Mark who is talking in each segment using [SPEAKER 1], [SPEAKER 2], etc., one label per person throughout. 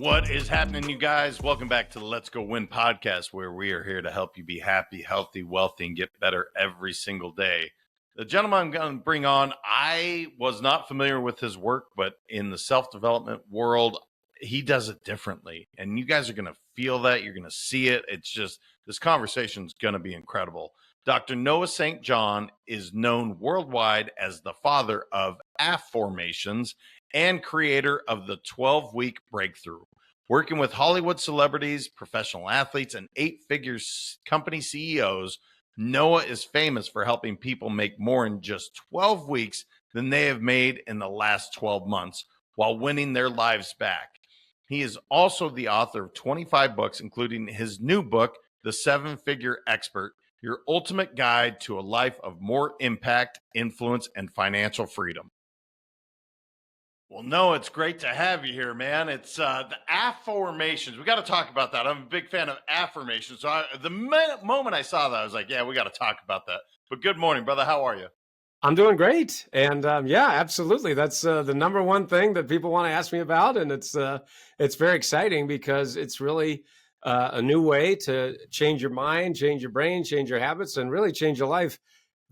[SPEAKER 1] What is happening, you guys? Welcome back to the Let's Go Win podcast, where we are here to help you be happy, healthy, wealthy, and get better every single day. The gentleman I'm going to bring on, I was not familiar with his work, but in the self-development world, he does it differently. And you guys are going to feel that. You're going to see it. It's just, this conversation is going to be incredible. Dr. Noah St. John is known worldwide as the father of affirmations and creator of the 12-week breakthrough. Working with Hollywood celebrities, professional athletes, and eight-figure company CEOs, Noah is famous for helping people make more in just 12 weeks than they have made in the last 12 months while winning their lives back. He is also the author of 25 books, including his new book, The Seven-Figure Expert, Your Ultimate Guide to a Life of More Impact, Influence, and Financial Freedom. Well, Noah, it's great to have you here, man. It's the affirmations. We got to talk about that. I'm a big fan of affirmations. So the moment I saw that, I was like, yeah, we got to talk about that. But good morning, brother. How are you?
[SPEAKER 2] I'm doing great. And yeah, absolutely. That's the number one thing that people want to ask me about. And it's very exciting because it's really a new way to change your mind, change your brain, change your habits, and really change your life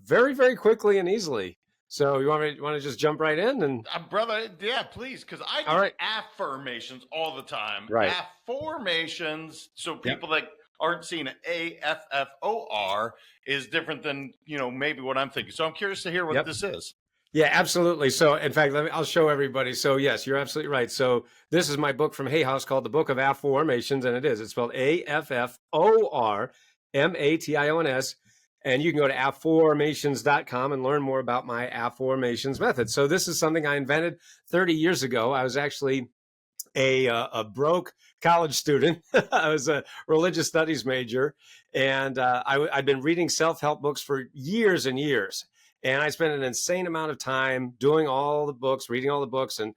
[SPEAKER 2] very, very quickly and easily. So you want to just jump right in? And
[SPEAKER 1] brother, yeah, please, because I do affirmations all the time.
[SPEAKER 2] Right.
[SPEAKER 1] Affirmations, so people that aren't seeing it, AFFOR is different than, maybe what I'm thinking. So I'm curious to hear what this is.
[SPEAKER 2] Yeah, absolutely. So in fact, I'll show everybody. So yes, you're absolutely right. So this is my book from Hay House called The Book of Affirmations, and it's spelled AFFORMATIONS. And you can go to afformations.com and learn more about my affirmations method. So this is something I invented 30 years ago. I was actually a broke college student. I was a religious studies major, and I'd been reading self-help books for years and years. And I spent an insane amount of time doing all the books, reading all the books, and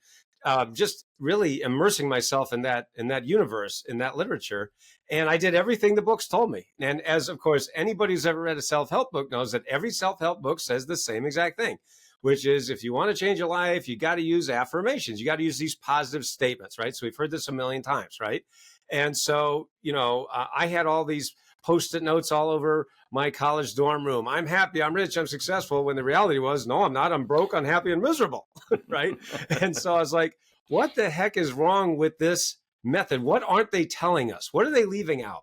[SPEAKER 2] just really immersing myself in that universe, in that literature. And I did everything the books told me. And as, of course, anybody who's ever read a self-help book knows that every self-help book says the same exact thing, which is if you want to change your life, you got to use affirmations. You got to use these positive statements, right? So we've heard this a million times, right? And so, I had all these Post-it notes all over my college dorm room. I'm happy, I'm rich, I'm successful, when the reality was, no, I'm not, I'm broke, unhappy, and miserable, right? And so I was like, what the heck is wrong with this method? What aren't they telling us? What are they leaving out?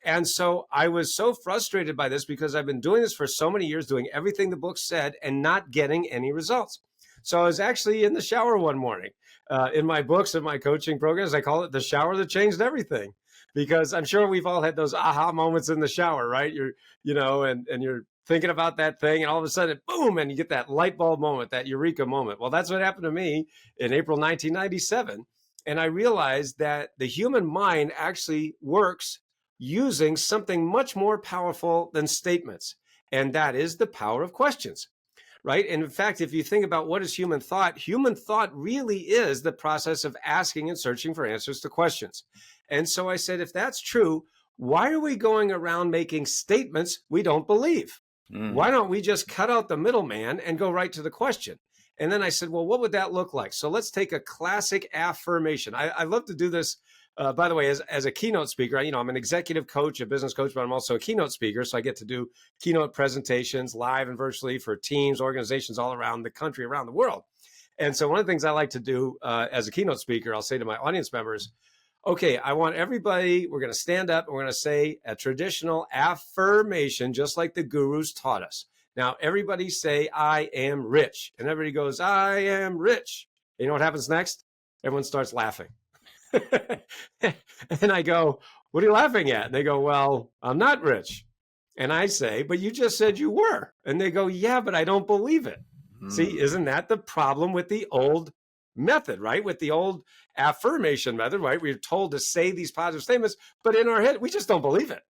[SPEAKER 2] And so I was so frustrated by this because I've been doing this for so many years, doing everything the book said and not getting any results. So I was actually in the shower one morning. In my books and my coaching programs, I call it the shower that changed everything. Because I'm sure we've all had those aha moments in the shower, right? And you're thinking about that thing, and all of a sudden, boom, and you get that light bulb moment, that eureka moment. Well, that's what happened to me in April 1997. And I realized that the human mind actually works using something much more powerful than statements, and that is the power of questions. Right. And in fact, if you think about what is human thought really is the process of asking and searching for answers to questions. And so I said, if that's true, why are we going around making statements we don't believe? Why don't we just cut out the middleman and go right to the question? And then I said, well, what would that look like? So let's take a classic affirmation. I love to do this. By the way, as a keynote speaker, I'm an executive coach, a business coach, but I'm also a keynote speaker. So I get to do keynote presentations live and virtually for teams, organizations all around the country, around the world. And so one of the things I like to do as a keynote speaker, I'll say to my audience members, okay, I want everybody, we're going to stand up and we're going to say a traditional affirmation, just like the gurus taught us. Now, everybody say, I am rich. And everybody goes, I am rich. You know what happens next? Everyone starts laughing. And I go, what are you laughing at? And they go, well, I'm not rich. And I say, but you just said you were. And they go, yeah, but I don't believe it. See, isn't that the problem with the old method, right? With the old affirmation method, right? We're told to say these positive statements, but in our head, we just don't believe it,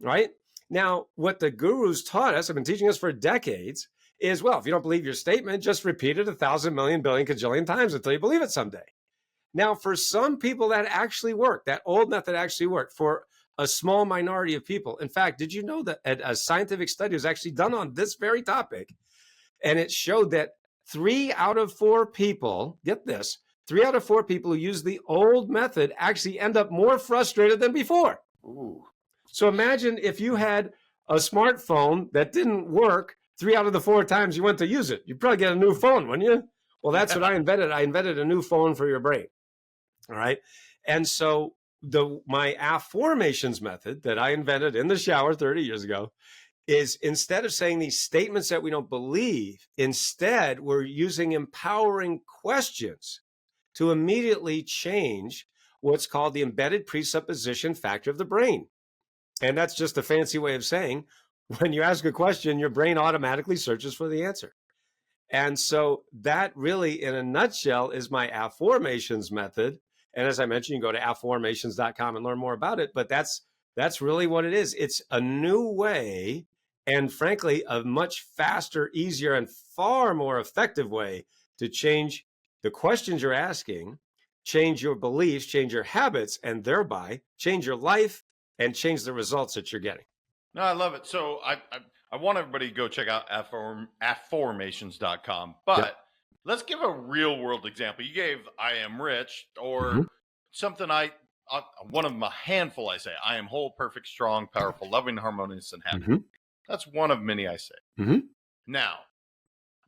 [SPEAKER 2] right? Now, what the gurus taught us, have been teaching us for decades, is, well, if you don't believe your statement, just repeat it 1,000 million billion kajillion times until you believe it someday. Now, for some people, that actually worked. That old method actually worked for a small minority of people. In fact, did you know that a scientific study was actually done on this very topic? And it showed that 3 out of 4 people, get this, 3 out of 4 people who use the old method actually end up more frustrated than before.
[SPEAKER 1] Ooh.
[SPEAKER 2] So imagine if you had a smartphone that didn't work 3 out of the 4 times you went to use it. You'd probably get a new phone, wouldn't you? Well, that's what I invented. I invented a new phone for your brain. All right. And so my affirmations method that I invented in the shower 30 years ago is, instead of saying these statements that we don't believe, instead we're using empowering questions to immediately change what's called the embedded presupposition factor of the brain. And that's just a fancy way of saying, when you ask a question, your brain automatically searches for the answer. And so that really, in a nutshell, is my affirmations method. And as I mentioned, you can go to afformations.com and learn more about it. But that's really what it is. It's a new way, and frankly, a much faster, easier, and far more effective way to change the questions you're asking, change your beliefs, change your habits, and thereby change your life and change the results that you're getting.
[SPEAKER 1] No, I love it. So I want everybody to go check out afformations.com. But
[SPEAKER 2] Yep.
[SPEAKER 1] let's give a real world example. You gave I am rich, or something one of them, a handful I say. I am whole, perfect, strong, powerful, loving, harmonious, and happy. That's one of many I say. Now,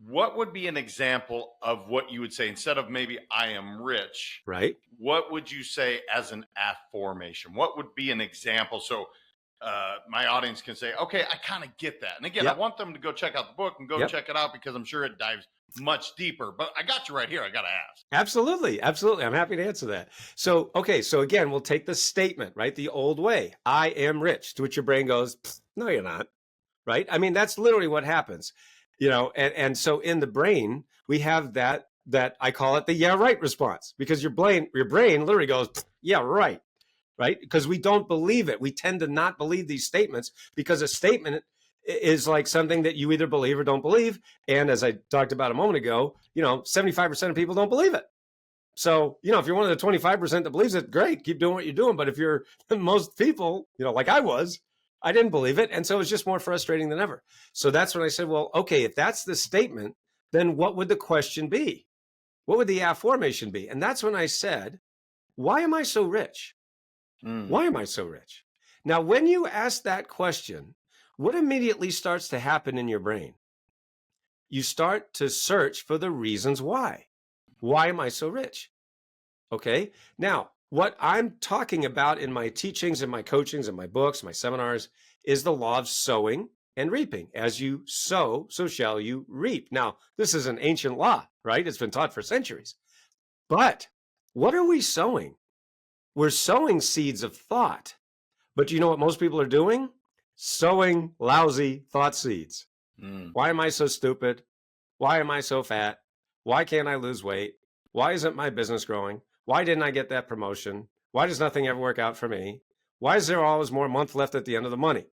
[SPEAKER 1] what would be an example of what you would say instead of maybe I am rich?
[SPEAKER 2] Right.
[SPEAKER 1] What would you say as an affirmation? What would be an example? So my audience can say, okay, I kind of get that. And again, I want them to go check out the book and go check it out, because I'm sure it dives much deeper. But I got you right here. I got to ask.
[SPEAKER 2] Absolutely. Absolutely. I'm happy to answer that. So, okay. So again, we'll take the statement, right? The old way, I am rich, to which your brain goes, no, you're not. Right. I mean, that's literally what happens, and so in the brain, we have that I call it the yeah, right response, because your brain literally goes, yeah, right. Right. Because we don't believe it. We tend to not believe these statements, because a statement is like something that you either believe or don't believe. And as I talked about a moment ago, 75% of people don't believe it. So, if you're one of the 25% that believes it, great, keep doing what you're doing. But if you're most people, like I was, I didn't believe it. And so it's just more frustrating than ever. So that's when I said, well, okay, if that's the statement, then what would the question be? What would the affirmation be? And that's when I said, why am I so rich? Why am I so rich? Now, when you ask that question, what immediately starts to happen in your brain? You start to search for the reasons why. Why am I so rich? Okay. Now, what I'm talking about in my teachings and my coachings and my books, my seminars, is the law of sowing and reaping. As you sow, so shall you reap. Now, this is an ancient law, right? It's been taught for centuries. But what are we sowing? We're sowing seeds of thought. But you know what most people are doing? Sowing lousy thought seeds. Why am I so stupid? Why am I so fat? Why can't I lose weight? Why isn't my business growing? Why didn't I get that promotion? Why does nothing ever work out for me? Why is there always more month left at the end of the money?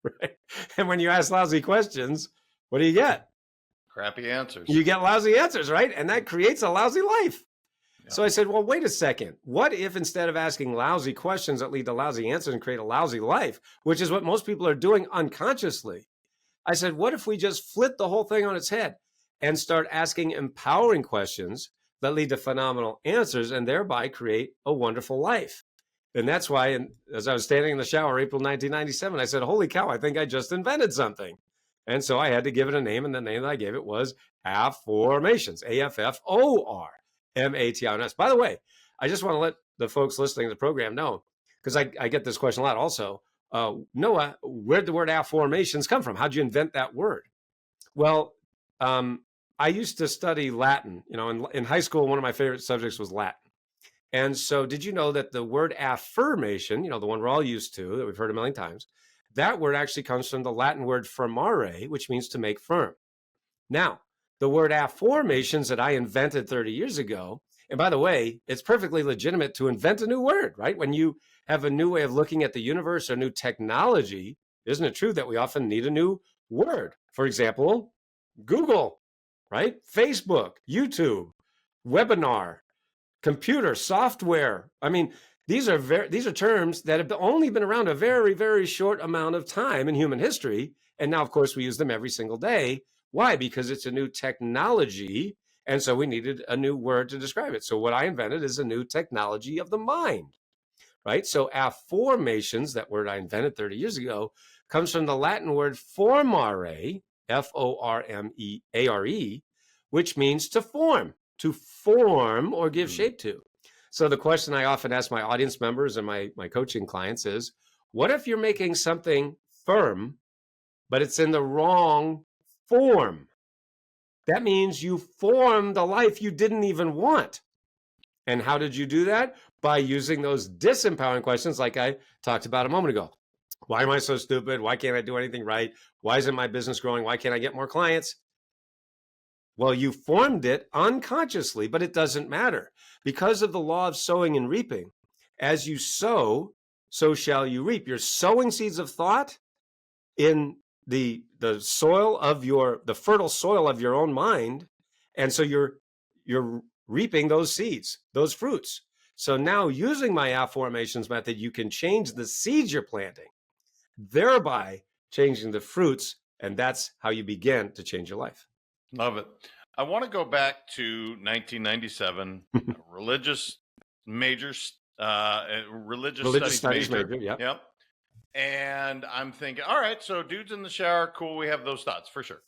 [SPEAKER 2] Right? And when you ask lousy questions, what do you get?
[SPEAKER 1] Crappy answers.
[SPEAKER 2] You get lousy answers, right? And that creates a lousy life. Yeah. So I said, well, wait a second. What if instead of asking lousy questions that lead to lousy answers and create a lousy life, which is what most people are doing unconsciously, I said, what if we just flip the whole thing on its head and start asking empowering questions that lead to phenomenal answers and thereby create a wonderful life? And that's why, as I was standing in the shower, April 1997, I said, holy cow, I think I just invented something. And so I had to give it a name, and the name that I gave it was Affirmations, AFFORMATIONS. By the way, I just want to let the folks listening to the program know, because I get this question a lot also. Noah, where'd the word affirmations come from? How'd you invent that word? Well, I used to study Latin. In high school, one of my favorite subjects was Latin. And so did you know that the word affirmation, the one we're all used to, that we've heard a million times, that word actually comes from the Latin word firmare, which means to make firm. Now, the word affirmations that I invented 30 years ago, and by the way, it's perfectly legitimate to invent a new word, right? When you have a new way of looking at the universe or new technology, isn't it true that we often need a new word? For example, Google, right? Facebook, YouTube, webinar, computer, software. I mean, these are terms that have only been around a very, very short amount of time in human history. And now, of course, we use them every single day. Why? Because it's a new technology. And so we needed a new word to describe it. So what I invented is a new technology of the mind, right? So affirmations, that word I invented 30 years ago, comes from the Latin word formare, Formare, which means to form or give shape to. So the question I often ask my audience members and my coaching clients is, what if you're making something firm, but it's in the wrong form? That means you formed a life you didn't even want. And how did you do that? By using those disempowering questions like I talked about a moment ago. Why am I so stupid? Why can't I do anything right? Why isn't my business growing? Why can't I get more clients? Well, you formed it unconsciously, but it doesn't matter. Because of the law of sowing and reaping, as you sow, so shall you reap. You're sowing seeds of thought in the soil of the fertile soil of your own mind, and so you're reaping those seeds, those fruits. So now, using my affirmations method, you can change the seeds you're planting, thereby changing the fruits, and that's how you begin to change your life.
[SPEAKER 1] Love it. I want to go back to 1997, religious majors, religious studies major. Yep. And I'm thinking, all right, so dudes in the shower, cool. We have those thoughts for sure.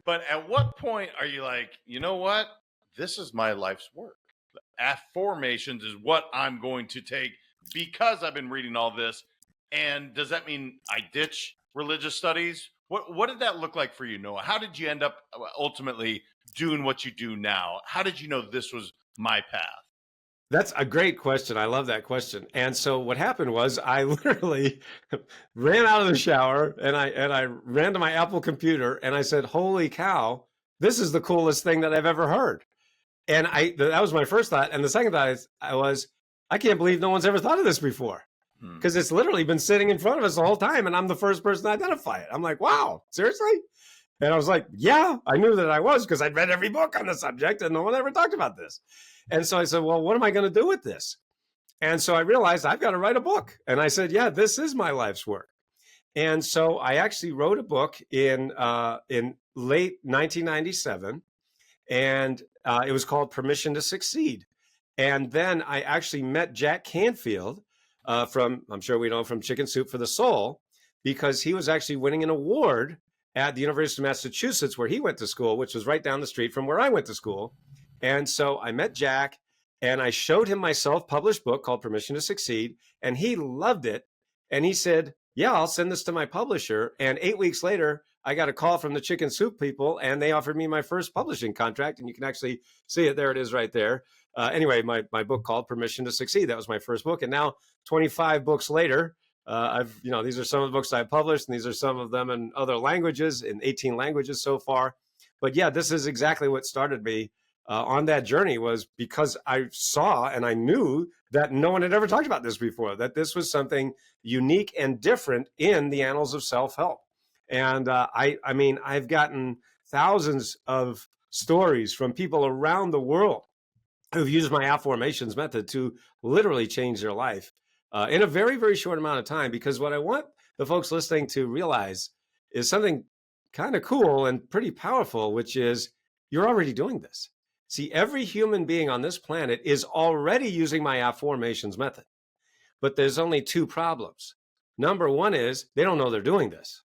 [SPEAKER 1] But at what point are you like, you know what? This is my life's work. Affirmations is what I'm going to take because I've been reading all this. And does that mean I ditch religious studies? What did that look like for you, Noah? How did you end up ultimately doing what you do now? How did you know this was my path?
[SPEAKER 2] That's a great question. I love that question. And so what happened was I literally ran out of the shower and I ran to my Apple computer and I said, "Holy cow, this is the coolest thing that I've ever heard." And that was my first thought. And the second thought was, I can't believe no one's ever thought of this before. Because it's literally been sitting in front of us the whole time and I'm the first person to identify it. I'm like, wow, seriously? And I was like, yeah, I knew that I was because I'd read every book on the subject and no one ever talked about this. And so I said, well, what am I going to do with this? And so I realized I've got to write a book. And I said, yeah, this is my life's work. And so I actually wrote a book in late 1997, and it was called Permission to Succeed. And then I actually met Jack Canfield from, I'm sure we know, from Chicken Soup for the Soul, because he was actually winning an award at the University of Massachusetts, where he went to school, which was right down the street from where I went to school. And so I met Jack and I showed him my self-published book called Permission to Succeed, and he loved it. And he said, yeah, I'll send this to my publisher. And 8 weeks later, I got a call from the Chicken Soup people and they offered me my first publishing contract. And you can actually see it. There it is right there. Anyway, my book called Permission to Succeed. That was my first book. And now 25 books later, these are some of the books I published, and these are some of them in other languages, in 18 languages so far. But yeah, this is exactly what started me on that journey, was because I saw and I knew that no one had ever talked about this before, that this was something unique and different in the annals of self-help. And I've gotten thousands of stories from people around the world who've used my affirmations method to literally change their life in a very, very short amount of time. Because what I want the folks listening to realize is something kind of cool and pretty powerful, which is you're already doing this. See, every human being on this planet is already using my affirmations method, but there's only two problems. Number one is they don't know they're doing this,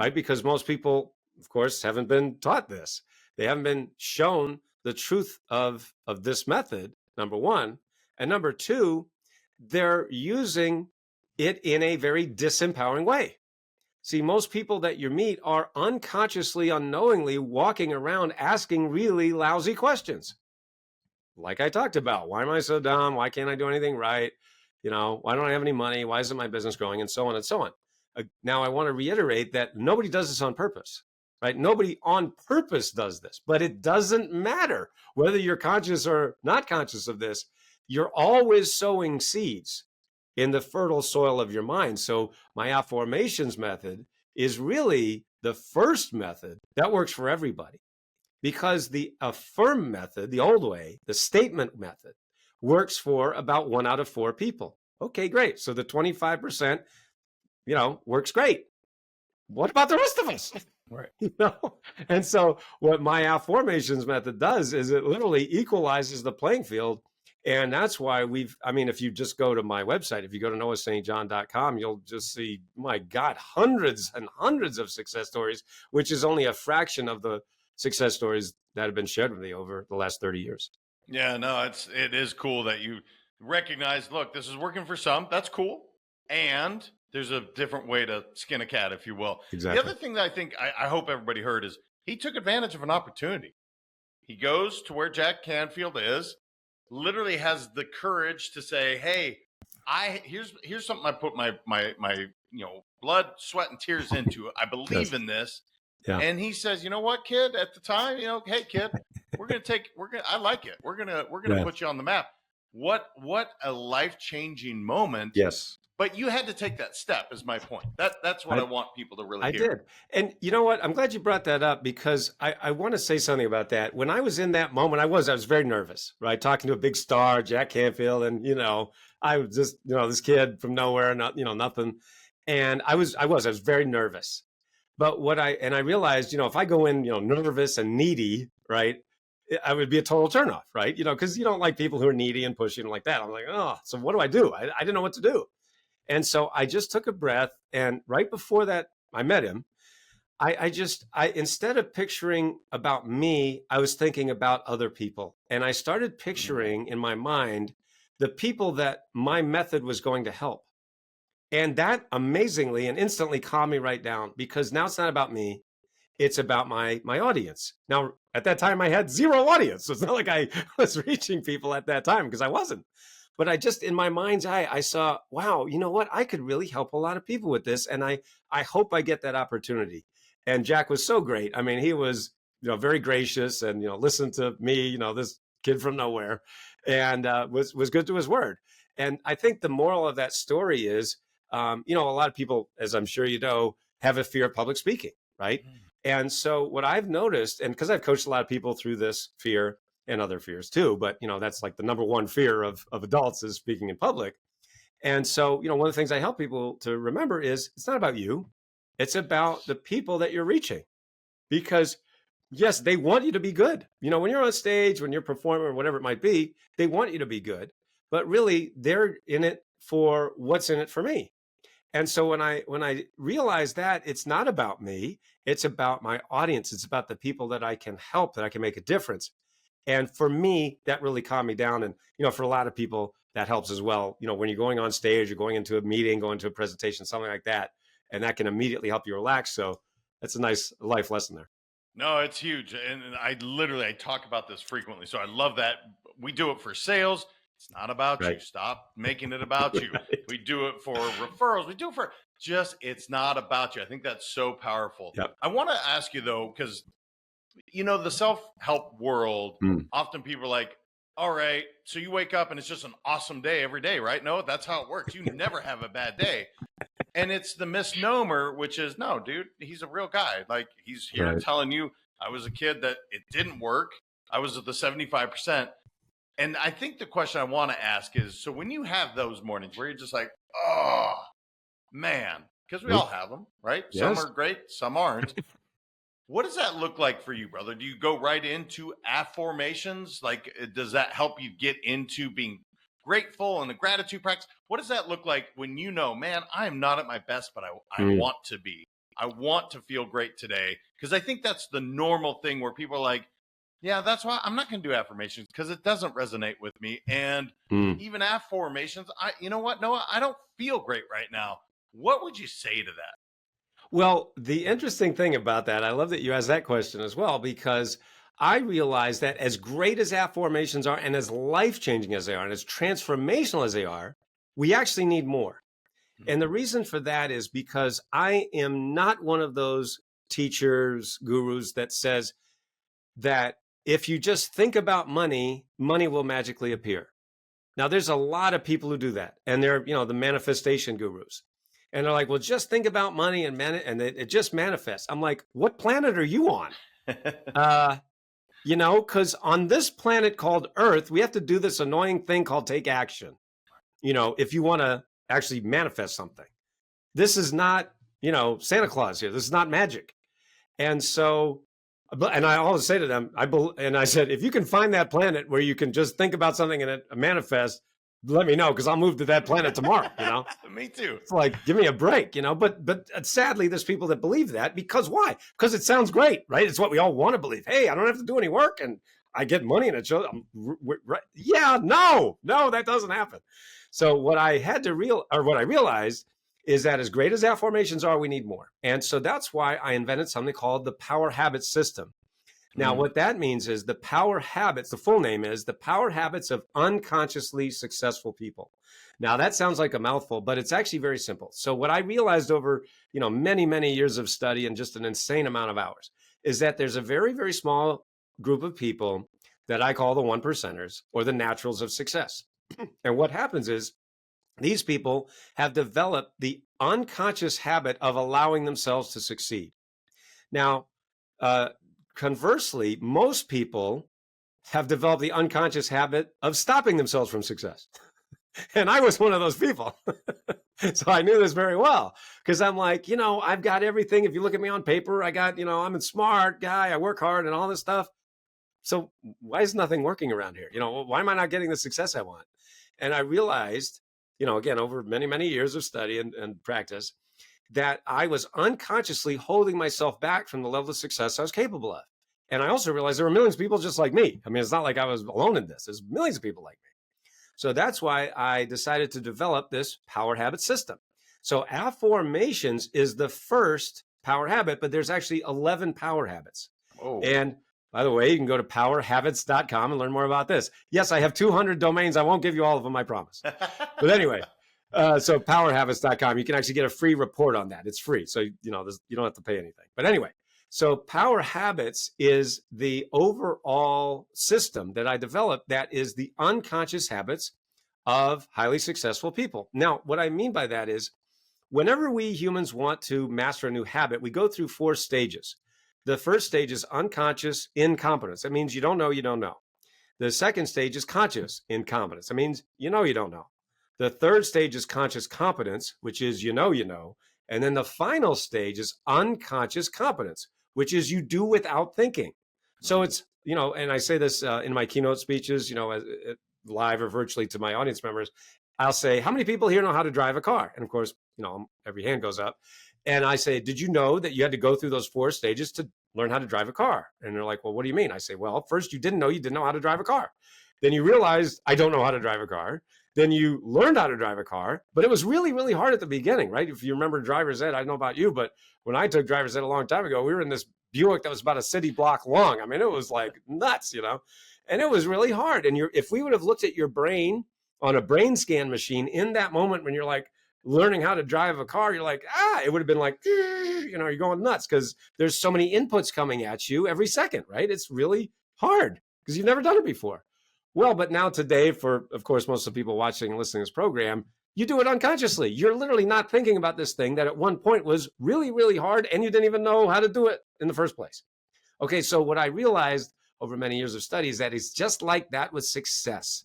[SPEAKER 2] right? Because most people, of course, haven't been taught this. They haven't been shown the truth of this method, number one. And number two, they're using it in a very disempowering way. See, most people that you meet are unconsciously, unknowingly walking around asking really lousy questions. Like I talked about, why am I so dumb? Why can't I do anything right? Why don't I have any money? Why isn't my business growing? And so on and so on. Now, I want to reiterate that nobody does this on purpose, right? Nobody on purpose does this, but it doesn't matter whether you're conscious or not conscious of this. You're always sowing seeds in the fertile soil of your mind. So my affirmations method is really the first method that works for everybody, because the affirm method, the old way, the statement method, works for about 1 out of 4 people. Okay, great. So the 25%, works great. What about the rest of us?
[SPEAKER 1] Right.
[SPEAKER 2] You know? And so what my affirmations method does is it literally equalizes the playing field. And that's why I mean, if you just go to my website, if you go to noahstjohn.com, you'll just see, my God, hundreds and hundreds of success stories, which is only a fraction of the success stories that have been shared with me over the last 30 years.
[SPEAKER 1] Yeah, no, it is cool that you recognize, look, this is working for some. That's cool. And there's a different way to skin a cat, if you will. The
[SPEAKER 2] Exactly.
[SPEAKER 1] other thing that I think I hope everybody heard is he took advantage of an opportunity. He goes to where Jack Canfield is, literally has the courage to say, "Hey, here's something I put my blood, sweat, and tears into. I believe
[SPEAKER 2] Yes.
[SPEAKER 1] in this."
[SPEAKER 2] Yeah.
[SPEAKER 1] And he says, "You know what, kid? At the time, hey, kid, I like it. We're gonna
[SPEAKER 2] Yeah.
[SPEAKER 1] put you on the map." What a life changing moment!
[SPEAKER 2] Yes.
[SPEAKER 1] But you had to take that step. Is my point. That's what I want people to really
[SPEAKER 2] I
[SPEAKER 1] hear.
[SPEAKER 2] did. And you know what? I'm glad you brought that up because I want to say something about that. When I was in that moment, I was very nervous, right? Talking to a big star, Jack Canfield, and I was just, this kid from nowhere, not, nothing. And I was very nervous. But I realized, if I go in, nervous and needy, right? I would be a total turnoff, right? Because you don't like people who are needy and pushy and like that. I'm like, oh, so what do I do? I didn't know what to do. And so I just took a breath. And right before that, I met him. I instead of picturing about me, I was thinking about other people. And I started picturing in my mind the people that my method was going to help. And that amazingly and instantly calmed me right down because now it's not about me. It's about my audience. Now, at that time, I had zero audience. So it's not like I was reaching people at that time because I wasn't. But I just, in my mind's eye, I saw, wow, you know what? I could really help a lot of people with this. And I hope I get that opportunity. And Jack was so great. I mean, he was, very gracious and, listened to me, this kid from nowhere, and was good to his word. And I think the moral of that story is, a lot of people, as I'm sure you know, have a fear of public speaking, right? And so what I've noticed, and because I've coached a lot of people through this fear and other fears too, but that's like the number one fear of adults is speaking in public. And so, one of the things I help people to remember is it's not about you. It's about the people that you're reaching. Because yes, they want you to be good. When you're on stage, when you're performing or whatever it might be, they want you to be good. But really, they're in it for what's in it for me. And so when I realized that it's not about me, it's about my audience. It's about the people that I can help, that I can make a difference. And for me, that really calmed me down. And, for a lot of people, that helps as well. When you're going on stage, you're going into a meeting, going to a presentation, something like that, and that can immediately help you relax. So that's a nice life lesson there.
[SPEAKER 1] No, it's huge. And I talk about this frequently. So I love that. We do it for sales. It's not about you. Stop making it about you.
[SPEAKER 2] Right.
[SPEAKER 1] We do it for referrals. We do it for it's not about you. I think that's so powerful.
[SPEAKER 2] Yep.
[SPEAKER 1] I want to ask you though, because, the self-help world, often people are like, all right, so you wake up and it's just an awesome day every day, right? No, that's how it works. You never have a bad day. And it's the misnomer, which is, no, dude, he's a real guy. Like he's here telling you, I was a kid that it didn't work. I was at the 75%. And I think the question I want to ask is, so when you have those mornings where you're just like, oh, man, because we all have them, right?
[SPEAKER 2] Yes.
[SPEAKER 1] Some are great, some aren't. What does that look like for you, brother? Do you go right into affirmations? Like, does that help you get into being grateful and a gratitude practice? What does that look like when man, I am not at my best, but I want to be. I want to feel great today. Because I think that's the normal thing where people are like, yeah, that's why I'm not going to do affirmations because it doesn't resonate with me. And even affirmations, you know what, Noah, I don't feel great right now. What would you say to that?
[SPEAKER 2] Well, the interesting thing about that, I love that you asked that question as well, because I realize that as great as affirmations are and as life-changing as they are and as transformational as they are, we actually need more. And the reason for that is because I am not one of those teachers, gurus that says that if you just think about money, money will magically appear. Now, there's a lot of people who do that, and they're, the manifestation gurus. And they're like, well, just think about money and it just manifests. I'm like, what planet are you on? Because on this planet called Earth, we have to do this annoying thing called take action. If you want to actually manifest something. This is not, Santa Claus here. This is not magic. And so, and I always say to them, and I said, if you can find that planet where you can just think about something and it manifests, let me know, because I'll move to that planet tomorrow.
[SPEAKER 1] Me too.
[SPEAKER 2] It's like, give me a break, But sadly, there's people that believe that because why? Because it sounds great, right? It's what we all want to believe. Hey, I don't have to do any work and I get money and it shows. Right? Yeah, no, that doesn't happen. So what I realized is that as great as affirmations are, we need more. And so that's why I invented something called the Power Habits System. Now, what that means is the power habits, the full name is the power habits of unconsciously successful people. Now, that sounds like a mouthful, but it's actually very simple. So what I realized over, many, many years of study and just an insane amount of hours is that there's a very, very small group of people that I call the 1%ers or the naturals of success. And what happens is these people have developed the unconscious habit of allowing themselves to succeed. Now, conversely, most people have developed the unconscious habit of stopping themselves from success. And I was one of those people. So I knew this very well because I'm like, I've got everything. If you look at me on paper, I got, I'm a smart guy. I work hard and all this stuff. So why is nothing working around here? Why am I not getting the success I want? And I realized, again, over many, many years of study and practice, that I was unconsciously holding myself back from the level of success I was capable of. And I also realized there were millions of people just like me. I mean, it's not like I was alone in this. There's millions of people like me. So that's why I decided to develop this power habit system. So affirmations is the first power habit, but there's actually 11 power habits.
[SPEAKER 1] Oh.
[SPEAKER 2] And by the way, you can go to powerhabits.com and learn more about this. Yes, I have 200 domains. I won't give you all of them, I promise. But anyway, so powerhabits.com, you can actually get a free report on that. It's free. So, you don't have to pay anything. But anyway, so Power Habits is the overall system that I developed that is the unconscious habits of highly successful people. Now, what I mean by that is whenever we humans want to master a new habit, we go through 4 stages. The first stage is unconscious incompetence. That means you don't know, you don't know. The second stage is conscious incompetence. That means you don't know. The third stage is conscious competence, which is you know. And then the final stage is unconscious competence, which is you do without thinking. So it's, and I say this in my keynote speeches, live or virtually to my audience members, I'll say, how many people here know how to drive a car? And of course, every hand goes up. And I say, did you know that you had to go through those 4 stages to learn how to drive a car? And they're like, well, what do you mean? I say, well, first you didn't know how to drive a car. Then you realized I don't know how to drive a car. Then you learned how to drive a car, but it was really, really hard at the beginning, right? If you remember driver's ed, I don't know about you, but when I took driver's ed a long time ago, we were in this Buick that was about a city block long. I mean, it was like nuts, and it was really hard. And if we would have looked at your brain on a brain scan machine in that moment when you're like learning how to drive a car, you're like, it would have been like, you're going nuts because there's so many inputs coming at you every second, right? It's really hard because you've never done it before. Well, but now today, for, of course, most of the people watching and listening to this program, you do it unconsciously. You're literally not thinking about this thing that at one point was really, really hard and you didn't even know how to do it in the first place. Okay, so what I realized over many years of study is that it's just like that with success.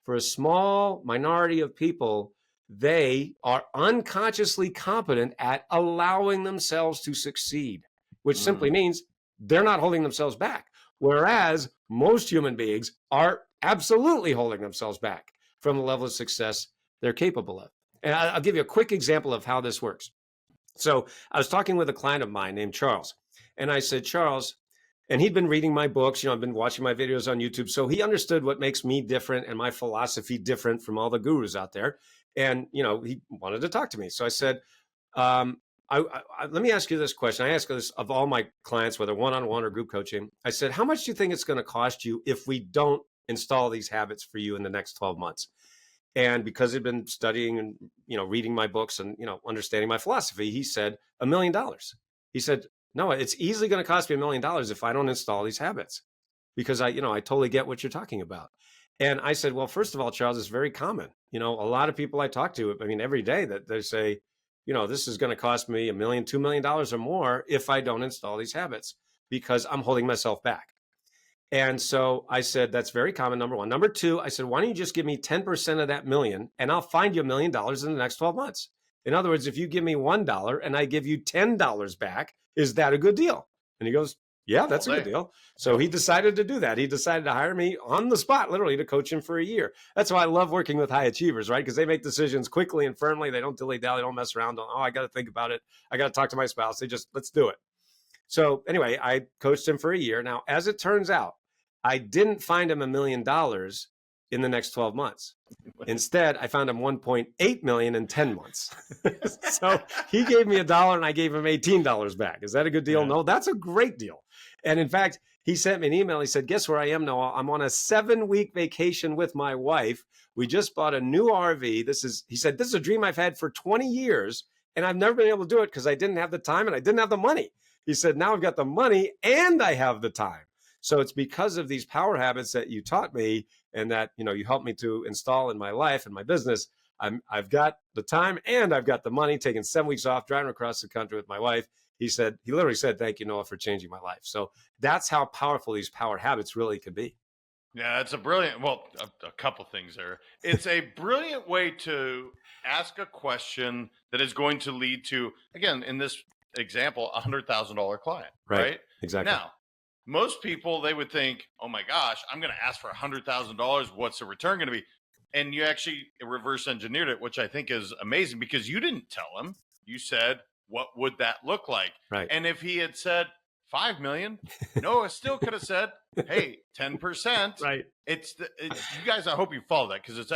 [SPEAKER 2] For a small minority of people, they are unconsciously competent at allowing themselves to succeed, which simply means they're not holding themselves back. Whereas most human beings are absolutely holding themselves back from the level of success they're capable of. And I'll give you a quick example of how this works. So I was talking with a client of mine named Charles, and I said, Charles, and he'd been reading my books, I've been watching my videos on YouTube. So he understood what makes me different and my philosophy different from all the gurus out there. And, he wanted to talk to me. So I said, let me ask you this question. I ask this of all my clients, whether one-on-one or group coaching. I said, how much do you think it's going to cost you if we don't install these habits for you in the next 12 months? And because he'd been studying and, reading my books and, understanding my philosophy, he said, $1 million. He said, no, it's easily going to cost me $1 million if I don't install these habits because I totally get what you're talking about. And I said, well, first of all, Charles, it's very common. A lot of people I talk to, every day that they say, this is going to cost me $1 million, $2 million or more if I don't install these habits because I'm holding myself back. And so I said, that's very common, number one. Number two, I said, why don't you just give me 10% of that million and I'll find you $1 million in the next 12 months. In other words, if you give me $1 and I give you $10 back, is that a good deal? And he goes, yeah,
[SPEAKER 1] All
[SPEAKER 2] that's a good
[SPEAKER 1] day.
[SPEAKER 2] deal. So he decided to do that. He decided to hire me on the spot, literally, to coach him for a year. That's why I love working with high achievers, right? Because they make decisions quickly and firmly. They don't dilly-dally, they don't mess around. Don't, oh, I got to think about it. I got to talk to my spouse. They just, let's do it. So anyway, I coached him for a year. Now, as it turns out, I didn't find him $1 million in the next 12 months. Instead, I found him 1.8 million in 10 months. So he gave me $1 and I gave him $18 back. Is that a good deal?
[SPEAKER 1] Yeah.
[SPEAKER 2] No, that's a great deal. And in fact, he sent me an email. He said, guess where I am, Noah? I'm on a 7-week vacation with my wife. We just bought a new RV. He said, this is a dream I've had for 20 years. And I've never been able to do it because I didn't have the time and I didn't have the money. He said, now I've got the money and I have the time. So it's because of these power habits that you taught me and that, you helped me to install in my life and my business. I've got the time and I've got the money, taking 7 weeks off, driving across the country with my wife. He literally said, thank you, Noah, for changing my life. So that's how powerful these power habits really could be.
[SPEAKER 1] Yeah, it's a brilliant, well, a couple things there. It's a brilliant way to ask a question that is going to lead to, again, in this example, $100,000 client, right?
[SPEAKER 2] Exactly.
[SPEAKER 1] Now, most people, they would think, oh my gosh, I'm going to ask for $100,000. What's the return going to be? And you actually reverse engineered it, which I think is amazing because you didn't tell him. You said, what would that look like?
[SPEAKER 2] Right.
[SPEAKER 1] And if he had said 5 million, Noah still could have said, hey, 10%.
[SPEAKER 2] Right.
[SPEAKER 1] You guys, I hope you follow that because it's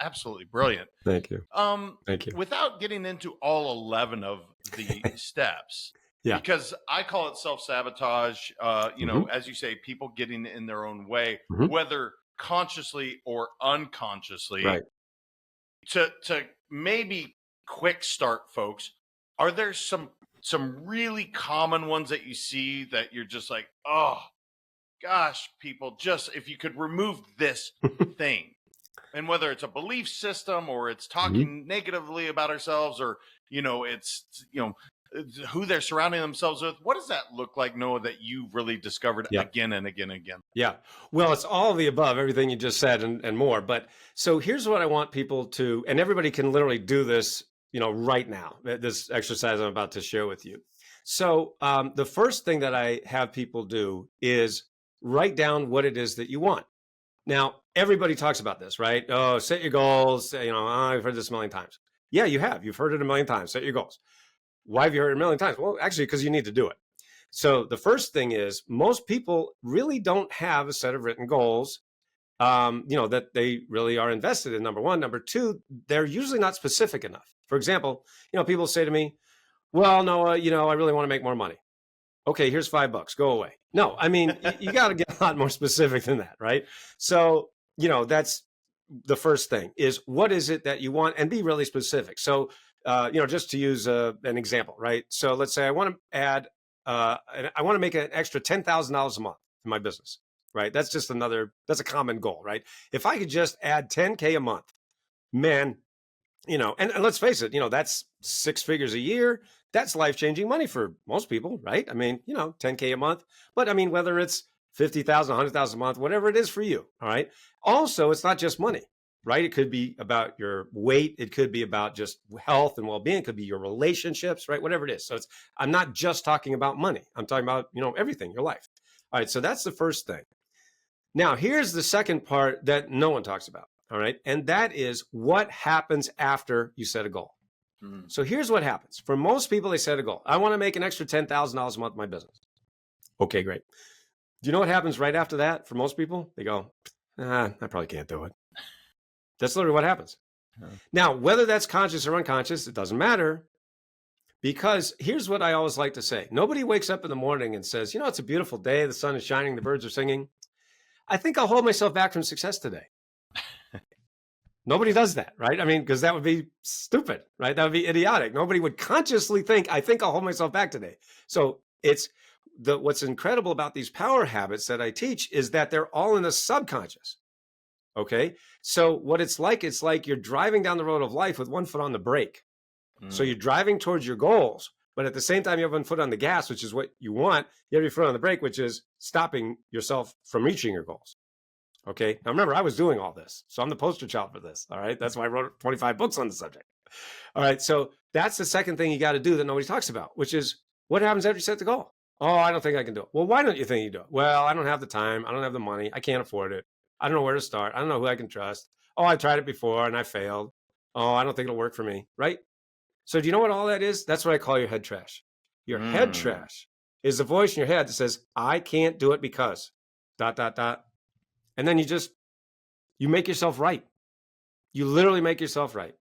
[SPEAKER 1] absolutely brilliant.
[SPEAKER 2] Thank you. Thank you.
[SPEAKER 1] Without getting into all 11 of the steps,
[SPEAKER 2] yeah,
[SPEAKER 1] because I call it self-sabotage, as you say, people getting in their own way, whether consciously or unconsciously.
[SPEAKER 2] Right.
[SPEAKER 1] To maybe quick start, folks, are there some really common ones that you see that you're just like, oh gosh, people, just if you could remove this thing, and whether it's a belief system or it's talking negatively about ourselves or it's who they're surrounding themselves with, what does that look like, Noah, that you've really discovered again and again and again?
[SPEAKER 2] Yeah, well, it's all of the above, everything you just said and more. But so here's what I want people to, and everybody can literally do this right now, this exercise I'm about to share with you. So the first thing that I have people do is write down what it is that you want. Now, everybody talks about this, right? Oh, set your goals. I've heard this a million times. Yeah, you have. You've heard it a million times. Set your goals. Why have you heard it a million times? Well, actually, because you need to do it. So the first thing is most people really don't have a set of written goals, that they really are invested in, number one. Number two, they're usually not specific enough. For example, people say to me, well, Noah, I really want to make more money. Okay, here's $5. Go away. No, I mean, you got to get a lot more specific than that, right? So, that's the first thing is what is it that you want and be really specific. So, just to use an example, right? So let's say I want to add, I want to make an extra $10,000 a month in my business, right? That's a common goal, right? If I could just add 10K a month, man, and let's face it, that's 6 figures a year. That's life-changing money for most people, right? I mean, 10K a month, but I mean, whether it's 50,000, 100,000 a month, whatever it is for you. All right. Also, it's not just money, right? It could be about your weight. It could be about just health and well-being. It could be your relationships, right? Whatever it is. So I'm not just talking about money. I'm talking about, everything, your life. All right. So that's the first thing. Now, here's the second part that no one talks about. All right. And that is what happens after you set a goal. So here's what happens. For most people, they set a goal. I want to make an extra $10,000 a month in my business. Okay, great. Do you know what happens right after that for most people? They go, I probably can't do it. That's literally what happens. Now, whether that's conscious or unconscious, it doesn't matter. Because here's what I always like to say. Nobody wakes up in the morning and says, it's a beautiful day. The sun is shining. The birds are singing. I think I'll hold myself back from success today. Nobody does that, right? I mean, because that would be stupid, right? That would be idiotic. Nobody would consciously think, I think I'll hold myself back today. So what's incredible about these power habits that I teach is that they're all in the subconscious. Okay. So what it's like you're driving down the road of life with one foot on the brake. So you're driving towards your goals, but at the same time, you have one foot on the gas, which is what you want. You have your foot on the brake, which is stopping yourself from reaching your goals. Okay. Now remember, I was doing all this. So I'm the poster child for this. All right. That's why I wrote 25 books on the subject. All right. So that's the second thing you got to do that nobody talks about, which is what happens after you set the goal? Oh, I don't think I can do it. Well, why don't you think you do it? Well, I don't have the time. I don't have the money. I can't afford it. I don't know where to start. I don't know who I can trust. Oh, I tried it before and I failed. Oh, I don't think it'll work for me. Right? So do you know what all that is? That's what I call your head trash. Your head
[SPEAKER 1] Mm,
[SPEAKER 2] trash is the voice in your head that says, I can't do it because ... And then you make yourself right. You literally make yourself right.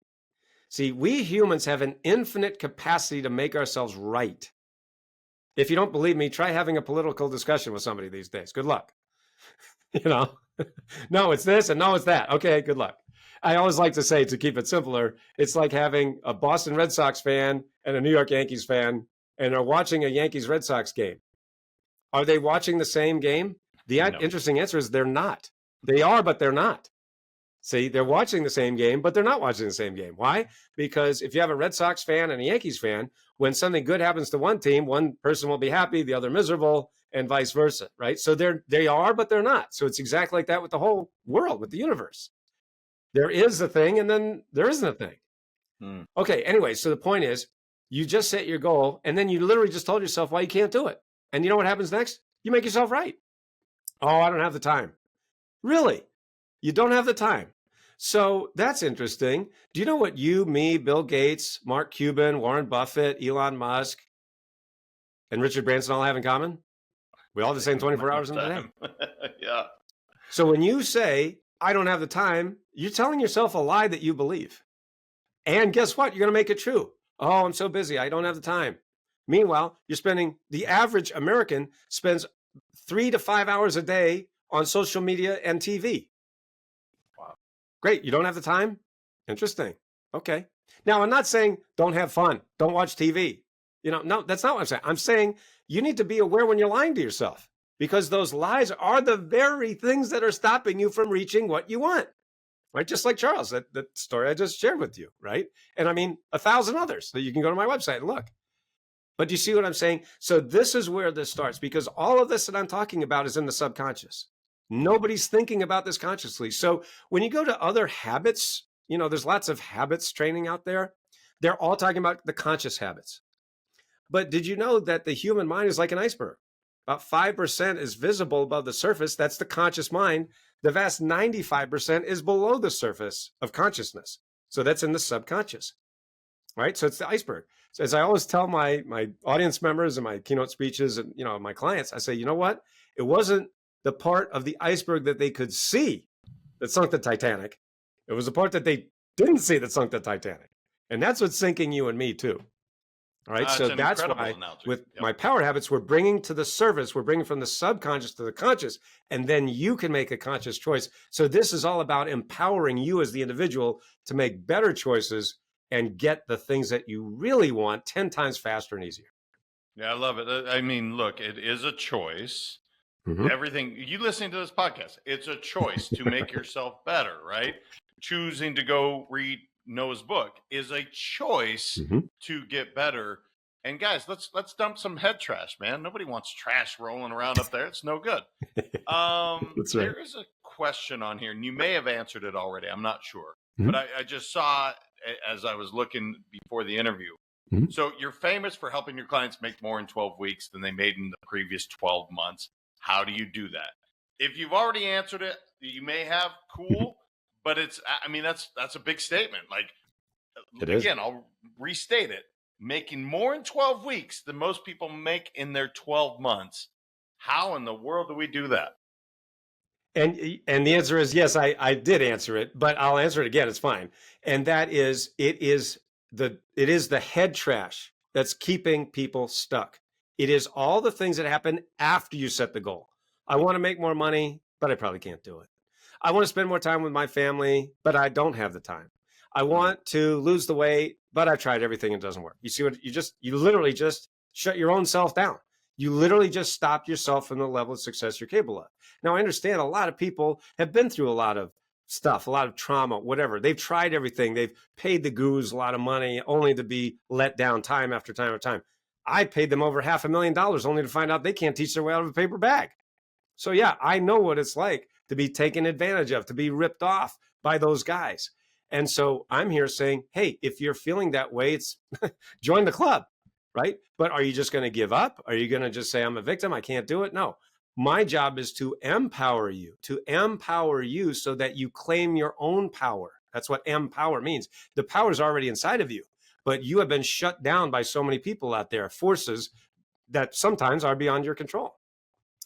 [SPEAKER 2] See, we humans have an infinite capacity to make ourselves right. If you don't believe me, try having a political discussion with somebody these days. Good luck. You know, no, it's this and no, it's that. Okay, good luck. I always like to say, to keep it simpler, it's like having a Boston Red Sox fan and a New York Yankees fan, and are watching a Yankees Red Sox game. Are they watching the same game? The
[SPEAKER 1] no.
[SPEAKER 2] interesting answer is they're not. They are, but they're not. See, they're watching the same game, but they're not watching the same game. Why? Because if you have a Red Sox fan and a Yankees fan, when something good happens to one team, one person will be happy, the other miserable, and vice versa, right? So they are, but they're not. So it's exactly like that with the whole world, with the universe. There is a thing, and then there isn't a thing.
[SPEAKER 1] Mm.
[SPEAKER 2] Okay, anyway, so the point is, you just set your goal, and then you literally just told yourself why you can't do it. And you know what happens next? You make yourself right. Oh, I don't have the time. Really? You don't have the time. So that's interesting. Do you know what you, me, Bill Gates, Mark Cuban, Warren Buffett, Elon Musk, and Richard Branson all have in common? We all have the same 24 hours in a day.
[SPEAKER 1] Yeah.
[SPEAKER 2] So when you say, I don't have the time, you're telling yourself a lie that you believe. And guess what? You're going to make it true. Oh, I'm so busy. I don't have the time. Meanwhile, the average American spends 3 to 5 hours a day on social media and TV.
[SPEAKER 1] Wow.
[SPEAKER 2] Great. You don't have the time? Interesting. Okay. Now, I'm not saying don't have fun. Don't watch TV. No, that's not what I'm saying. I'm saying you need to be aware when you're lying to yourself, because those lies are the very things that are stopping you from reaching what you want. Right? Just like Charles, that story I just shared with you. Right? And I mean, 1,000 others that you can go to my website and look. But do you see what I'm saying? So this is where this starts, because all of this that I'm talking about is in the subconscious. Nobody's thinking about this consciously. So when you go to other habits, there's lots of habits training out there. They're all talking about the conscious habits. But did you know that the human mind is like an iceberg? About 5% is visible above the surface. That's the conscious mind. The vast 95% is below the surface of consciousness. So that's in the subconscious, right? So it's the iceberg. So as I always tell my audience members and my keynote speeches and, my clients, I say, you know what? It wasn't the part of the iceberg that they could see that sunk the Titanic. It was the part that they didn't see that sunk the Titanic. And that's what's sinking you and me too. All right. So that's why with my power habits, we're bringing to the surface, we're bringing from the subconscious to the conscious, and then you can make a conscious choice. So this is all about empowering you as the individual to make better choices and get the things that you really want 10 times faster and easier.
[SPEAKER 1] Yeah, I love it. I mean, look, it is a choice. Mm-hmm. Everything you listening to this podcast, it's a choice to make yourself better, right? Choosing to go read Noah's book is a choice to get better. And guys, let's dump some head trash, man. Nobody wants trash rolling around up there. It's no good. That's right. There is a question on here, and you may have answered it already. I'm not sure. But I just saw as I was looking before the interview. So you're famous for helping your clients make more in 12 weeks than they made in the previous 12 months. How do you do that? If you've already answered it, you may have, cool. But that's a big statement. Like, again, I'll restate it. Making more in 12 weeks than most people make in their 12 months. How in the world do we do that?
[SPEAKER 2] And the answer is yes, I did answer it, but I'll answer it again. It's fine. And that is, it is the head trash that's keeping people stuck. It is all the things that happen after you set the goal. I want to make more money, but I probably can't do it. I want to spend more time with my family, but I don't have the time. I want to lose the weight, but I've tried everything and it doesn't work. You see what you literally just shut your own self down. You literally just stopped yourself from the level of success you're capable of. Now, I understand a lot of people have been through a lot of stuff, a lot of trauma, whatever. They've tried everything. They've paid the gurus a lot of money only to be let down time after time after time. I paid them over $500,000 only to find out they can't teach their way out of a paper bag. So yeah, I know what it's like to be taken advantage of, to be ripped off by those guys. And so I'm here saying, hey, if you're feeling that way, it's join the club. right? But are you just going to give up? Are you going to just say, I'm a victim, I can't do it? No. My job is to empower you so that you claim your own power. That's what empower means. The power is already inside of you, but you have been shut down by so many people out there, forces that sometimes are beyond your control.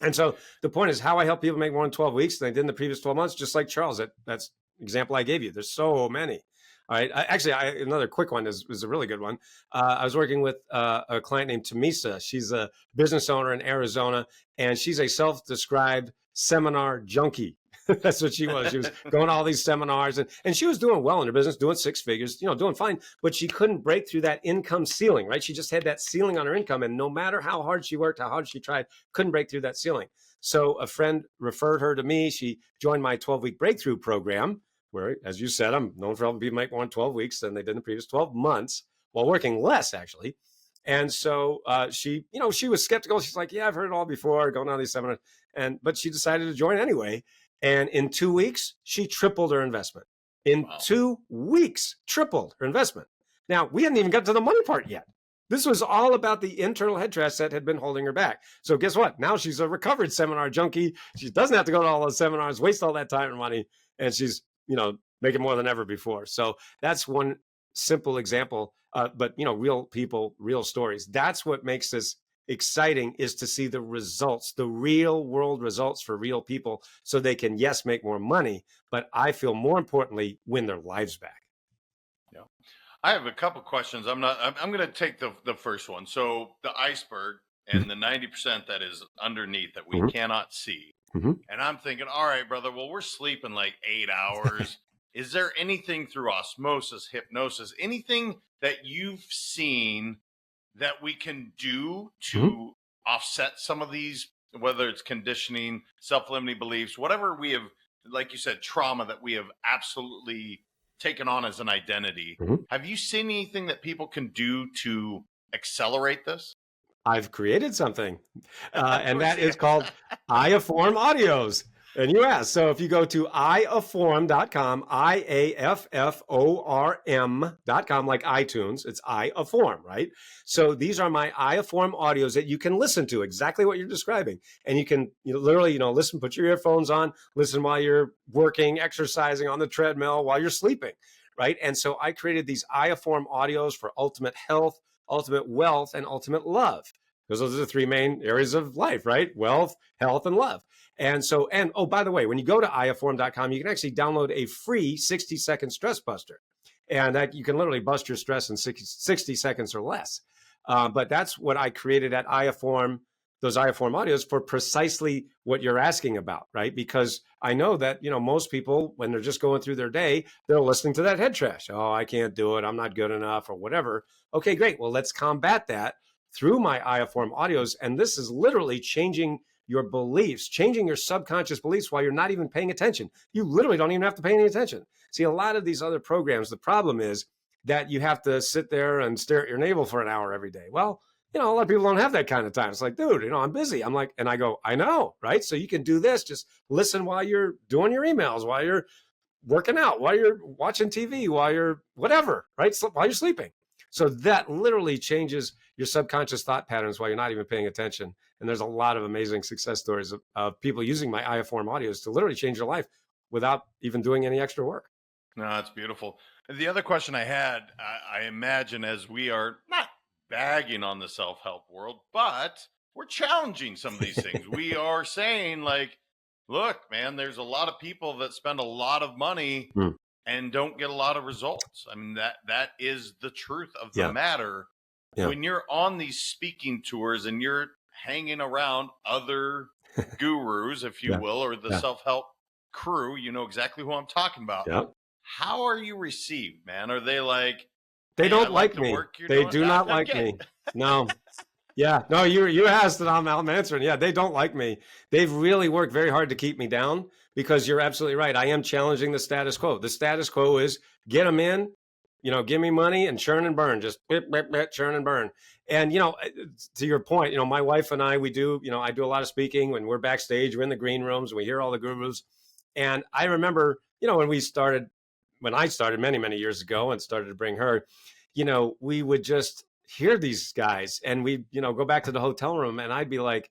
[SPEAKER 2] And so the point is how I help people make more than 12 weeks than they did in the previous 12 months, just like Charles, that's example I gave you. There's so many. All right. Another quick one is a really good one. I was working with a client named Tamisa. She's a business owner in Arizona, and she's a self-described seminar junkie. That's what she was. She was going to all these seminars, and she was doing well in her business, doing six figures, doing fine, but she couldn't break through that income ceiling, right? She just had that ceiling on her income, and no matter how hard she worked, how hard she tried, couldn't break through that ceiling. So a friend referred her to me. She joined my 12-week breakthrough program, where, as you said, I'm known for helping people make more than 12 weeks than they did in the previous 12 months while working less, actually. And so she was skeptical. She's like, yeah, I've heard it all before, going on these seminars. But she decided to join anyway. And in 2 weeks, she tripled her investment. In 2 weeks, tripled her investment. Now, we hadn't even got to the money part yet. This was all about the internal head trash that had been holding her back. So guess what? Now she's a recovered seminar junkie. She doesn't have to go to all those seminars, waste all that time and money, and she's, making more than ever before. So that's one simple example. But real people, real stories. That's what makes this exciting, is to see the results, the real world results for real people, so they can, yes, make more money, but I feel more importantly, win their lives back.
[SPEAKER 1] Yeah. I have a couple questions. I'm going to take the first one. So the iceberg and the 90% that is underneath that we cannot see. And I'm thinking, all right, brother, well, we're sleeping like 8 hours. Is there anything through osmosis, hypnosis, anything that you've seen that we can do to offset some of these, whether it's conditioning, self-limiting beliefs, whatever we have, like you said, trauma that we have absolutely taken on as an identity? Have you seen anything that people can do to accelerate this?
[SPEAKER 2] I've created something, and that is called Iafform Audios. And you asked, so if you go to iafform.com, IAFFORM.com, like iTunes, it's Iafform, right? So these are my Iafform audios that you can listen to, exactly what you're describing. And you can literally, listen, put your earphones on, listen while you're working, exercising on the treadmill, while you're sleeping, right? And so I created these Iafform audios for ultimate health, ultimate wealth, and ultimate love. Because those are the three main areas of life, right? Wealth, health, and love. And oh, by the way, when you go to iafform.com, you can actually download a free 60-second stress buster. And that you can literally bust your stress in 60 seconds or less. But that's what I created at Iafform, those Iafform audios, for precisely what you're asking about, right? Because I know that, most people, when they're just going through their day, they're listening to that head trash. Oh, I can't do it. I'm not good enough, or whatever. Okay, great. Well, let's combat that through my Iafform audios. And this is literally changing your beliefs, changing your subconscious beliefs while you're not even paying attention. You literally don't even have to pay any attention. See, a lot of these other programs, the problem is that you have to sit there and stare at your navel for an hour every day. Well, a lot of people don't have that kind of time. It's like, dude, I'm busy. I'm like, and I go, I know, right? So you can do this. Just listen while you're doing your emails, while you're working out, while you're watching TV, while you're whatever, right? While you're sleeping. So that literally changes your subconscious thought patterns while you're not even paying attention. And there's a lot of amazing success stories of people using my Iafform audios to literally change their life without even doing any extra work.
[SPEAKER 1] No, that's beautiful. The other question I had, I imagine, as we are not bagging on the self-help world, but we're challenging some of these things. We are saying, like, look, man, there's a lot of people that spend a lot of money and don't get a lot of results. I mean, that is the truth of the matter. Yeah. When you're on these speaking tours and you're hanging around other gurus, if you will, or the self-help crew, you know exactly who I'm talking about. Yeah. How are you received, man? Are they like,
[SPEAKER 2] they don't like me? They do not like me. No. Yeah. No, you asked and I'm answering. Yeah, they don't like me. They've really worked very hard to keep me down, because you're absolutely right. I am challenging the status quo. The status quo is get them in, give me money and churn and burn, just churn and burn. And, to your point, my wife and I, we do, I do a lot of speaking when we're backstage, we're in the green rooms, we hear all the gurus. And I remember, when I started many, many years ago and started to bring her, we would just hear these guys, and we, go back to the hotel room, and I'd be like,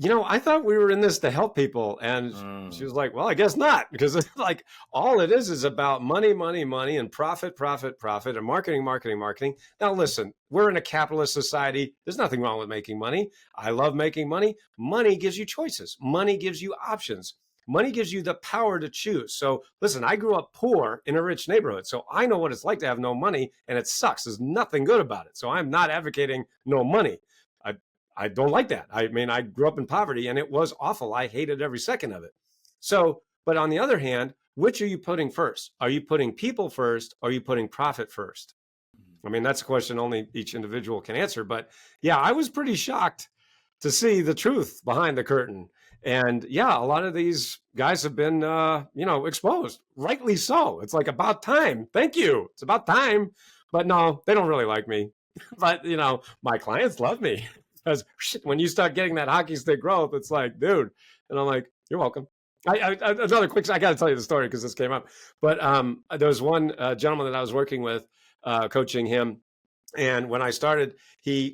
[SPEAKER 2] I thought we were in this to help people. And she was like, well, I guess not, because it's like all it is about money, money, money, and profit, profit, profit, and marketing, marketing, marketing. Now, listen, we're in a capitalist society. There's nothing wrong with making money. I love making money. Money gives you choices. Money gives you options. Money gives you the power to choose. So listen, I grew up poor in a rich neighborhood. So I know what it's like to have no money, and it sucks. There's nothing good about it. So I'm not advocating no money. I don't like that. I mean, I grew up in poverty, and it was awful. I hated every second of it. So, but on the other hand, which are you putting first? Are you putting people first? Or are you putting profit first? I mean, that's a question only each individual can answer. But yeah, I was pretty shocked to see the truth behind the curtain. And yeah, a lot of these guys have been, exposed, rightly so. It's like, about time. Thank you. It's about time. But no, they don't really like me. But, my clients love me. Because when you start getting that hockey stick growth, it's like, dude. And I'm like, you're welcome. Another quick, I got to tell you the story because this came up. But there was one gentleman that I was working with, coaching him. And when I started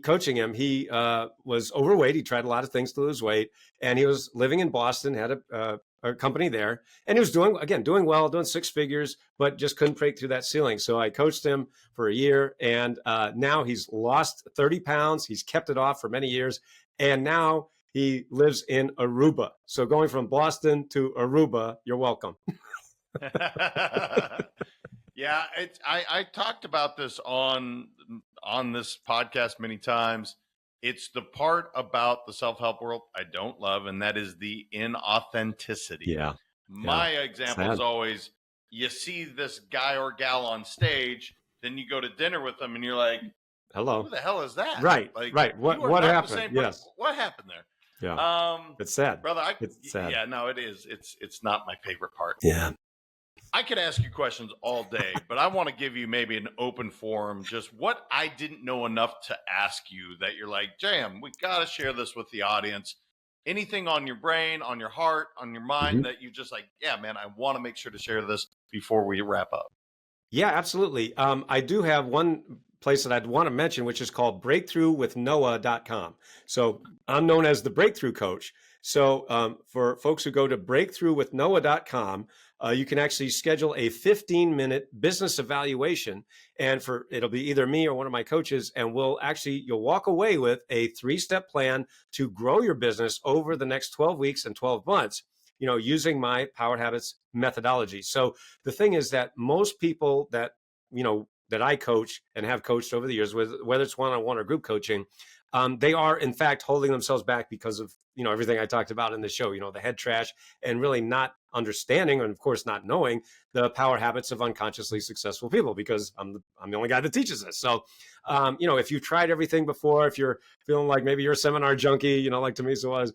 [SPEAKER 2] coaching him, he was overweight. He tried a lot of things to lose weight. And he was living in Boston, had a company there. And he was doing well, doing six figures, but just couldn't break through that ceiling. So I coached him for a year. And now he's lost 30 pounds. He's kept it off for many years. And now he lives in Aruba. So going from Boston to Aruba, you're welcome.
[SPEAKER 1] Yeah, I talked about this on this podcast many times. It's the part about the self-help world I don't love, and that is the inauthenticity.
[SPEAKER 2] Yeah.
[SPEAKER 1] My example is always, you see this guy or gal on stage, then you go to dinner with them, and you're like,
[SPEAKER 2] hello,
[SPEAKER 1] who the hell is that?
[SPEAKER 2] Right,
[SPEAKER 1] like,
[SPEAKER 2] right. What happened? Yes.
[SPEAKER 1] What happened there?
[SPEAKER 2] Yeah. It's sad.
[SPEAKER 1] Brother,
[SPEAKER 2] it's sad.
[SPEAKER 1] Yeah, no, it is. It's not my favorite part.
[SPEAKER 2] Yeah.
[SPEAKER 1] I could ask you questions all day, but I want to give you maybe an open forum, just what I didn't know enough to ask you that you're like, Jam, we got to share this with the audience. Anything on your brain, on your heart, on your mind that you just like, yeah, man, I want to make sure to share this before we wrap up.
[SPEAKER 2] Yeah, absolutely. I do have one place that I'd want to mention, which is called breakthroughwithnoah.com. So I'm known as the Breakthrough Coach. So for folks who go to breakthroughwithnoah.com, you can actually schedule a 15-minute business evaluation, and it'll be either me or one of my coaches, and you'll walk away with a 3-step plan to grow your business over the next 12 weeks and 12 months, using my Power Habits methodology. So the thing is that most people that I coach and have coached over the years, whether it's one-on-one or group coaching, they are in fact holding themselves back because of everything I talked about in the show, the head trash, and really not understanding, and of course not knowing the power habits of unconsciously successful people, because I'm the only guy that teaches this. So if you've tried everything before, if you're feeling like maybe you're a seminar junkie, like Tamisa was,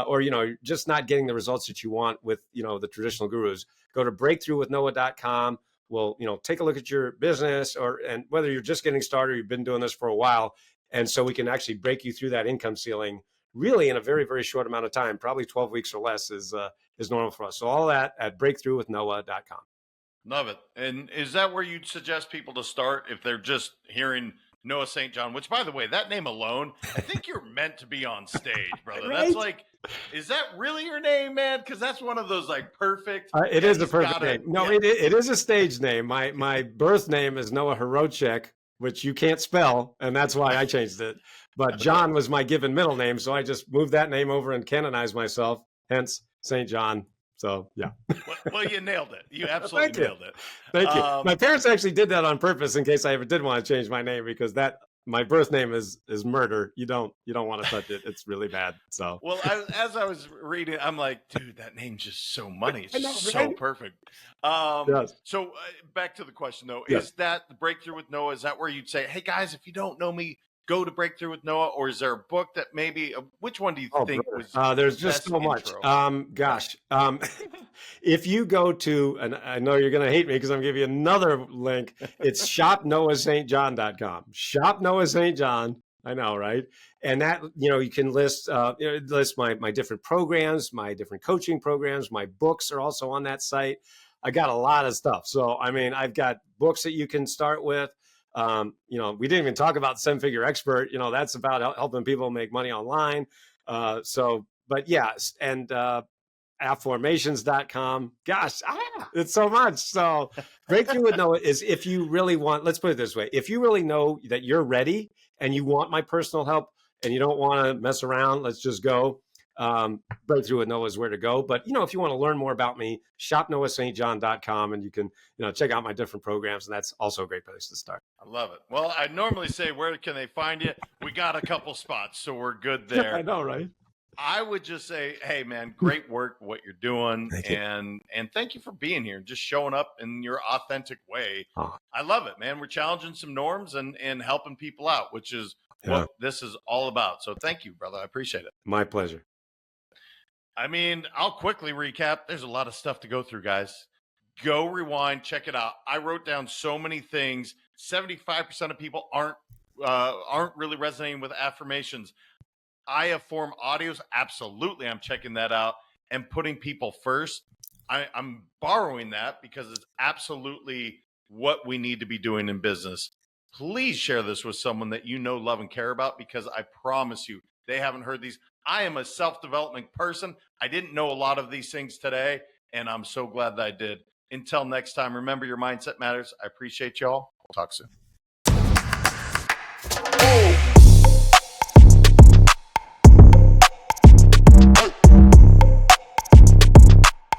[SPEAKER 2] or you're just not getting the results that you want with the traditional gurus, go to breakthroughwithnoah.com. We'll take a look at your business, and whether you're just getting started or you've been doing this for a while. And so we can actually break you through that income ceiling really in a very, very short amount of time. Probably 12 weeks or less is normal for us. So all that at breakthroughwithnoah.com.
[SPEAKER 1] Love it. And is that where you'd suggest people to start if they're just hearing Noah St. John, which, by the way, that name alone, I think you're meant to be on stage, brother.
[SPEAKER 2] Right?
[SPEAKER 1] That's like, is that really your name, man? Because that's one of those like perfect.
[SPEAKER 2] It is a perfect name. No, it is a stage name. My birth name is Noah Horocek, which you can't spell, and that's why I changed it. But John was my given middle name, so I just moved that name over and canonized myself, hence St. John. So, yeah.
[SPEAKER 1] Well, you nailed it. You absolutely nailed it.
[SPEAKER 2] Thank you. My parents actually did that on purpose in case I ever did want to change my name, because my birth name is murder. You don't want to touch it. It's really bad. So,
[SPEAKER 1] well, as I was reading, I'm like, dude, that name's just so money. It's so right? Perfect.
[SPEAKER 2] Yes.
[SPEAKER 1] So back to the question though,
[SPEAKER 2] yes.
[SPEAKER 1] Is that the Breakthrough with Noah? Is that where you'd say, hey guys, if you don't know me, go to Breakthrough with Noah? Or is there a book that maybe, which one do you think was
[SPEAKER 2] there's just so much. If you go to, and I know you're going to hate me because I'm going to give you another link. It's shopnoahstjohn.com. Shopnoahstjohn. I know, right? And that, you can list my different programs, my different coaching programs. My books are also on that site. I got a lot of stuff. So, I mean, I've got books that you can start with. We didn't even talk about 7-figure expert. That's about helping people make money online. But yes, and afformations.com. Gosh, it's so much. So breakthrough with Noah is, if you really want, let's put it this way. If you really know that you're ready and you want my personal help and you don't want to mess around, let's just go. Breakthrough with Noah is where to go. But, if you want to learn more about me, shopnoahstjohn.com, and you can, check out my different programs. And that's also a great place to start.
[SPEAKER 1] I love it. Well, I normally say, where can they find you? We got a couple spots, so we're good there.
[SPEAKER 2] I know, right?
[SPEAKER 1] I would just say, hey, man, great work, what you're doing.
[SPEAKER 2] Thank you.
[SPEAKER 1] And thank you for being here, just showing up in your authentic way.
[SPEAKER 2] Oh.
[SPEAKER 1] I love it, man. We're challenging some norms and helping people out, which is what this is all about. So thank you, brother. I appreciate it.
[SPEAKER 2] My pleasure.
[SPEAKER 1] I mean, I'll quickly recap. There's a lot of stuff to go through, guys. Go rewind, check it out. I wrote down so many things. 75% of people aren't really resonating with affirmations. I have form audios. Absolutely. I'm checking that out and putting people first. I'm borrowing that because it's absolutely what we need to be doing in business. Please share this with someone that you know, love, and care about, because I promise you, they haven't heard these. I am a self-development person. I didn't know a lot of these things today, and I'm so glad that I did. Until next time, remember, your mindset matters. I appreciate y'all. We'll talk soon.